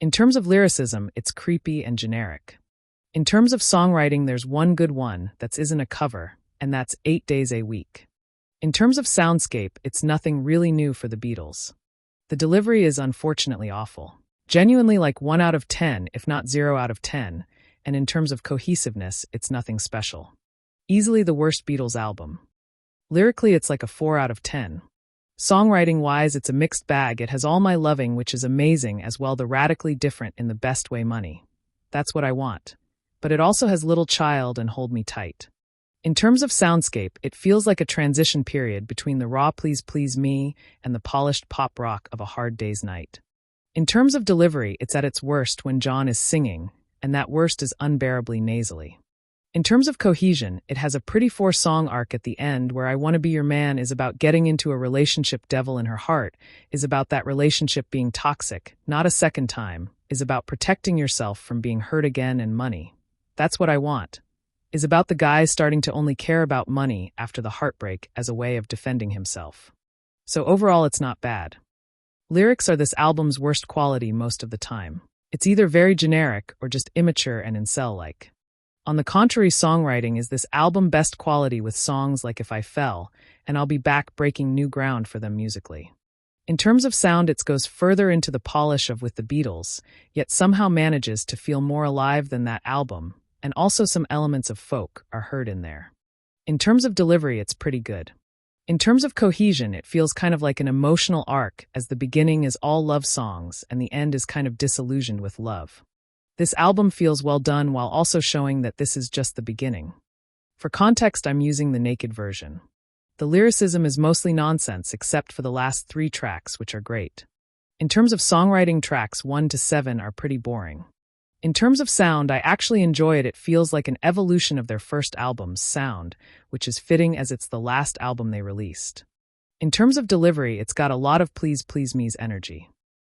In terms of lyricism, it's creepy and generic. In terms of songwriting, there's one good one that isn't a cover, and that's 8 Days a Week. In terms of soundscape, it's nothing really new for the Beatles. The delivery is unfortunately awful. Genuinely like 1 out of 10, if not 0 out of 10, and in terms of cohesiveness, it's nothing special. Easily the worst Beatles album. Lyrically, it's like a 4 out of 10. Songwriting-wise, it's a mixed bag. It has All My Loving, which is amazing, as well the radically different in the best way money. That's what I want. But it also has Little Child and Hold Me Tight. In terms of soundscape, it feels like a transition period between the raw Please Please Me and the polished pop rock of A Hard Day's Night. In terms of delivery, it's at its worst when John is singing, and that worst is unbearably nasally. In terms of cohesion, it has a pretty 4-song arc at the end where I Wanna Be Your Man is about getting into a relationship. Devil in Her Heart is about that relationship being toxic, not a second time, is about protecting yourself from being hurt again, and Money. That's What I Want is about the guy starting to only care about money after the heartbreak as a way of defending himself. So overall, it's not bad. Lyrics are this album's worst quality most of the time. It's either very generic or just immature and incel-like. On the contrary, songwriting is this album's best quality with songs like If I Fell and I'll Be Back breaking new ground for them musically. In terms of sound, it goes further into the polish of With the Beatles, yet somehow manages to feel more alive than that album, and also some elements of folk are heard in there. In terms of delivery, it's pretty good. In terms of cohesion, it feels kind of like an emotional arc, as the beginning is all love songs and the end is kind of disillusioned with love. This album feels well done while also showing that this is just the beginning. For context, I'm using the naked version. The lyricism is mostly nonsense except for the last 3 tracks, which are great. In terms of songwriting, tracks 1 to 7 are pretty boring. In terms of sound, I actually enjoy it. It feels like an evolution of their first album's sound, which is fitting as it's the last album they released. In terms of delivery, it's got a lot of Please Please Me's energy.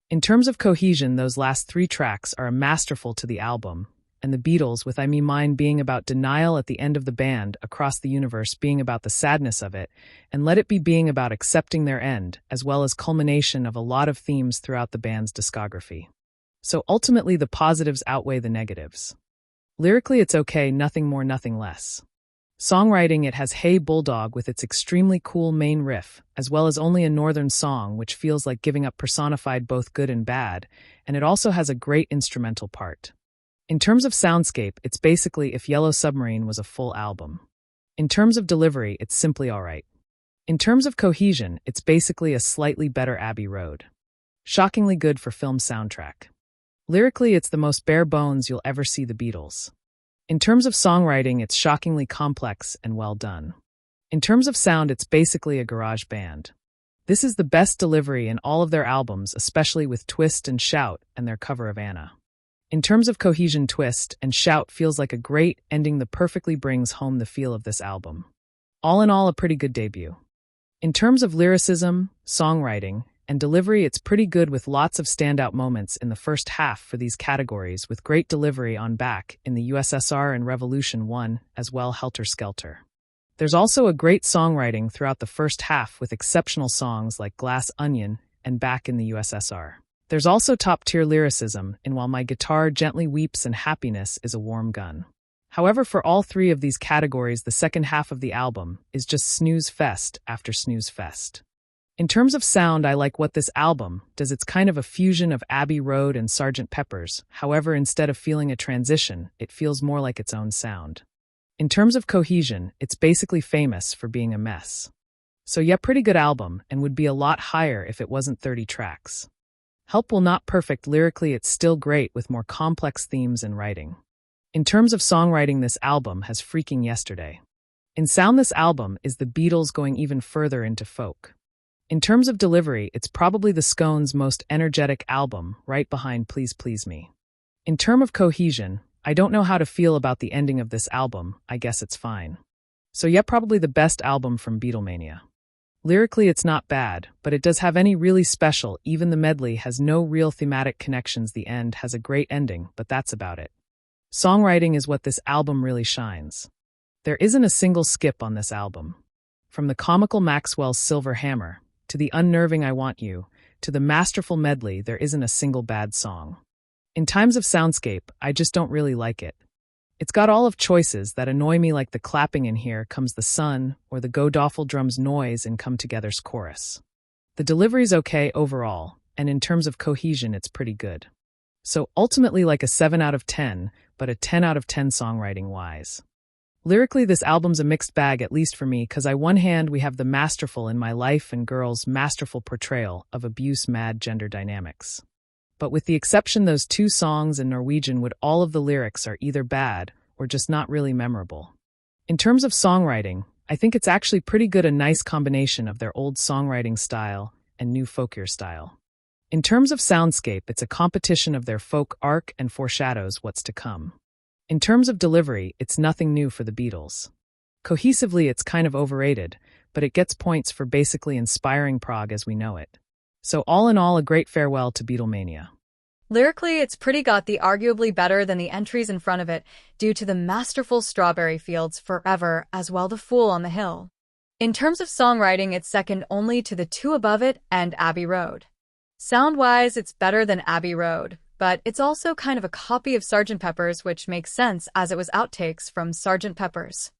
In terms of cohesion, those last 3 tracks are masterful to the album, and the Beatles, with I Me Mine being about denial at the end of the band, Across the Universe being about the sadness of it, and Let It Be being about accepting their end, as well as culmination of a lot of themes throughout the band's discography. So ultimately, the positives outweigh the negatives. Lyrically, it's okay, nothing more, nothing less. Songwriting, it has Hey Bulldog with its extremely cool main riff, as well as Only a Northern Song, which feels like giving up personified both good and bad, and it also has a great instrumental part. In terms of soundscape, it's basically if Yellow Submarine was a full album. In terms of delivery, it's simply alright. In terms of cohesion, it's basically a slightly better Abbey Road. Shockingly good for film soundtrack. Lyrically, it's the most bare bones you'll ever see the Beatles. In terms of songwriting, it's shockingly complex and well done. In terms of sound, it's basically a garage band. This is the best delivery in all of their albums, especially with Twist and Shout and their cover of Anna. In terms of cohesion, Twist and Shout feels like a great ending that perfectly brings home the feel of this album. All in all, a pretty good debut. In terms of lyricism, songwriting, and delivery, it's pretty good with lots of standout moments in the first half for these categories, with great delivery on Back in the USSR and Revolution 1, as well Helter Skelter. There's also a great songwriting throughout the first half with exceptional songs like Glass Onion and Back in the USSR. There's also top-tier lyricism in While My Guitar Gently Weeps and Happiness is a Warm Gun. However, for all 3 of these categories, the second half of the album is just snooze fest after snooze fest. In terms of sound, I like what this album does. It's kind of a fusion of Abbey Road and Sgt. Pepper's. However, instead of feeling a transition, it feels more like its own sound. In terms of cohesion, it's basically famous for being a mess. So yeah, pretty good album, and would be a lot higher if it wasn't 30 tracks. Help will not perfect. Lyrically, it's still great with more complex themes and writing. In terms of songwriting, this album has freaking Yesterday. In sound, this album is the Beatles going even further into folk. In terms of delivery, it's probably the Scones' most energetic album, right behind Please Please Me. In terms of cohesion, I don't know how to feel about the ending of this album. I guess it's fine. So yeah, probably the best album from Beatlemania. Lyrically, it's not bad, but it does have any really special. Even the medley has no real thematic connections. The end has a great ending, but that's about it. Songwriting is what this album really shines. There isn't a single skip on this album. From the comical Maxwell's Silver Hammer, to the unnerving I Want You, to the masterful medley, there isn't a single bad song. In times of soundscape, I just don't really like it. It's got all of choices that annoy me, like the clapping in Here Comes the Sun or the Go Doffel Drums noise in Come Together's chorus. The delivery's okay overall, and in terms of cohesion, it's pretty good. So ultimately like a 7 out of 10, but a 10 out of 10 songwriting-wise. Lyrically, this album's a mixed bag, at least for me, because on one hand we have the masterful In My Life and Girl's masterful portrayal of abuse-mad gender dynamics. But with the exception those two songs in Norwegian, would all of the lyrics are either bad or just not really memorable. In terms of songwriting, I think it's actually pretty good, a nice combination of their old songwriting style and new folkier style. In terms of soundscape, it's a competition of their folk arc and foreshadows what's to come. In terms of delivery, it's nothing new for the Beatles. Cohesively, it's kind of overrated, but it gets points for basically inspiring prog as we know it. So all in all, a great farewell to Beatlemania. Lyrically, it's pretty got the arguably better than the entries in front of it due to the masterful Strawberry Fields Forever as well the Fool on the Hill. In terms of songwriting, it's second only to the two above it and Abbey Road. Sound-wise, it's better than Abbey Road, but it's also kind of a copy of Sgt. Pepper's, which makes sense as it was outtakes from Sgt. Pepper's.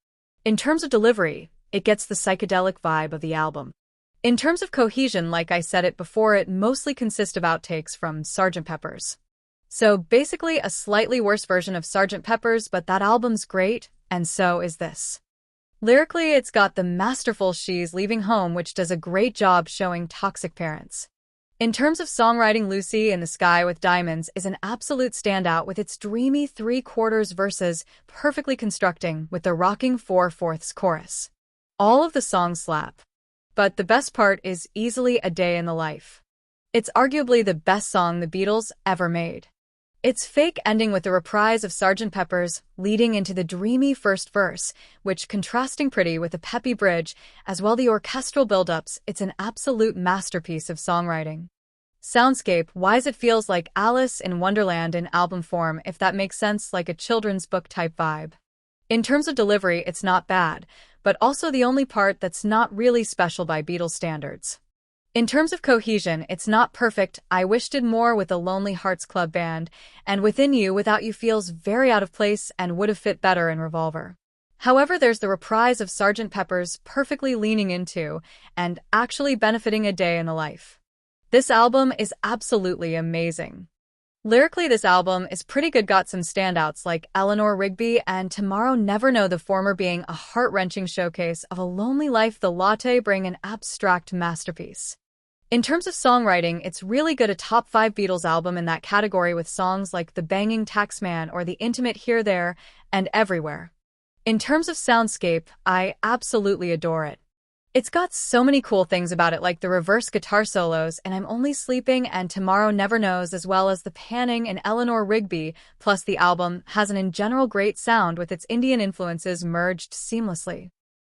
In terms of delivery, it gets the psychedelic vibe of the album. In terms of cohesion, like I said it before, it mostly consists of outtakes from Sgt. Pepper's. So basically a slightly worse version of Sgt. Pepper's, but that album's great, and so is this. Lyrically, it's got the masterful She's Leaving Home, which does a great job showing toxic parents. In terms of songwriting, Lucy in the Sky with Diamonds is an absolute standout with its dreamy 3/4 verses perfectly constructing with the rocking 4/4 chorus. All of the songs slap. But the best part is easily A Day in the Life. It's arguably the best song the Beatles ever made. Its fake ending with the reprise of Sgt. Pepper's leading into the dreamy first verse, which contrasting pretty with the peppy bridge, as well the orchestral build-ups, it's an absolute masterpiece of songwriting. Soundscape-wise, it feels like Alice in Wonderland in album form, if that makes sense, like a children's book type vibe. In terms of delivery, it's not bad, but also the only part that's not really special by Beatles standards. In terms of cohesion, it's not perfect. I wished it more with the Lonely Hearts Club Band, and Within You Without You feels very out of place and would have fit better in Revolver. However, there's the reprise of Sgt. Pepper's perfectly leaning into and actually benefiting A Day in the Life. This album is absolutely amazing. Lyrically, this album is pretty good, got some standouts like Eleanor Rigby and Tomorrow Never Know, the former being a heart-wrenching showcase of a lonely life, the latter being an abstract masterpiece. In terms of songwriting, it's really good, a top 5 Beatles album in that category with songs like The Banging Taxman or the intimate Here, There, and Everywhere. In terms of soundscape, I absolutely adore it. It's got so many cool things about it, like the reverse guitar solos and I'm Only Sleeping and Tomorrow Never Knows, as well as the panning in Eleanor Rigby, plus the album has an in general great sound with its Indian influences merged seamlessly.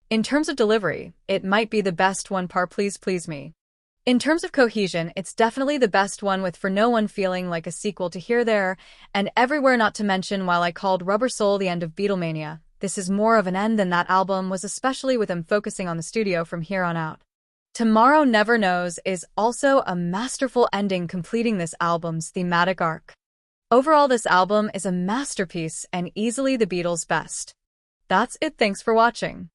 In terms of delivery, it might be the best one, par Please Please Me. In terms of cohesion, it's definitely the best one, with For No One feeling like a sequel to Here, There, and Everywhere, not to mention while I called Rubber Soul the end of Beatlemania, this is more of an end than that album was, especially with him focusing on the studio from here on out. Tomorrow Never Knows is also a masterful ending, completing this album's thematic arc. Overall, this album is a masterpiece and easily the Beatles' best. That's it, thanks for watching.